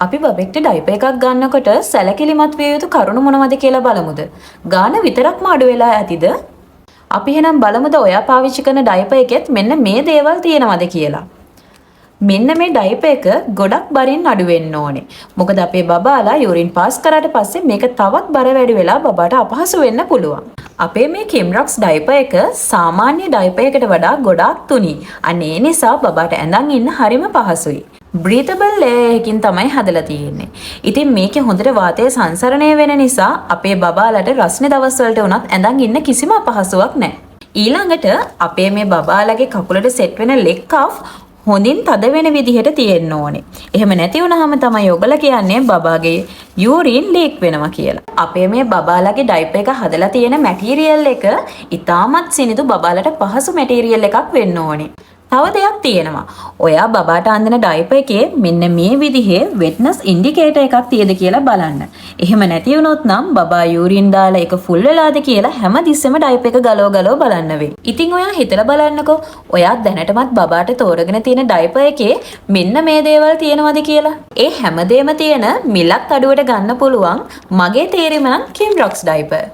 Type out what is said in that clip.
අපි බබෙක්ට ඩයිපර් එකක් ගන්නකොට සැලකිලිමත් විය යුතු කරුණු මොනවද කියලා බලමුද? ගාන විතරක්ම අඩු වෙලා ඇතිද? අපි එහෙනම් බලමුද ඔයා පාවිච්චි කරන ඩයිපර් එකෙත් මෙන්න මේ දේවල් තියෙනවද කියලා. මෙන්න මේ ඩයිපර් එක ගොඩක් බරින් අඩු වෙන්න ඕනේ. මොකද අපේ බබාලා යූරින් පාස් කරාට පස්සේ මේක තවත් බර වැඩි වෙලා බබාට අපහසු වෙන්න පුළුවන්. අපේ මේ කිම්රොක්ස් ඩයිපර් එක සාමාන්‍ය ඩයිපර් එකට වඩා ගොඩාක් තුනී. අන්න ඒ නිසා බබාට ඇඳන් ඉන්න හරිම පහසුයි. බ්‍රීතබල් ලේයර් එකකින් තමයි හදලා තියෙන්නේ. ඉතින් මේකේ හොඳට වාතය සංසරණය වෙන නිසා අපේ බබාලට රස්නේ දවස්වලට උනත් ඇඳන් ඉන්න කිසිම අපහසුාවක් නැහැ. ඊළඟට අපේ මේ බබාලගේ කකුලට සෙට් වෙන ලෙග් කෆ් හොඳින් තද වෙන විදිහට තියෙන්න ඕනේ. එහෙම නැති වුනහම තමයි ඔයගොල්ලෝ කියන්නේ බබාගේ යූරින් ලීක් වෙනවා කියලා. අපේ මේ බබාලගේ ඩයිපර් එක හදලා තියෙන මැටීරියල් එක ඉතාමත් සිනිඳු බබාලට පහසු මැටීරියල් එකක් වෙන්න ඕනේ. තව දෙයක් තියෙනවා. ඔයා බබාට අඳින ඩයිපර් එකේ මෙන්න මේ විදිහේ වෙට්නස් ඉන්ඩිකේටර් එකක් තියෙද කියලා බලන්න. එහෙම නැති වුණොත් නම් බබා යූරින් දාලා ඒක ෆුල් වෙලාද කියලා හැමතිස්සෙම ඩයිපර් එක ගලව බලන්න වෙයි. ඉතින් ඔයා හිතලා බලන්නකෝ. ඔයා දැනටමත් බබාට තෝරගෙන තියෙන ඩයිපර් එකේ මෙන්න මේ දේවල් තියෙනවද කියලා. ඒ හැමදේම තියෙන මිලක් අඩුවට ගන්න පුළුවන් මගේ තේරීම නම් කිම්රොක්ස් ඩයිපර්.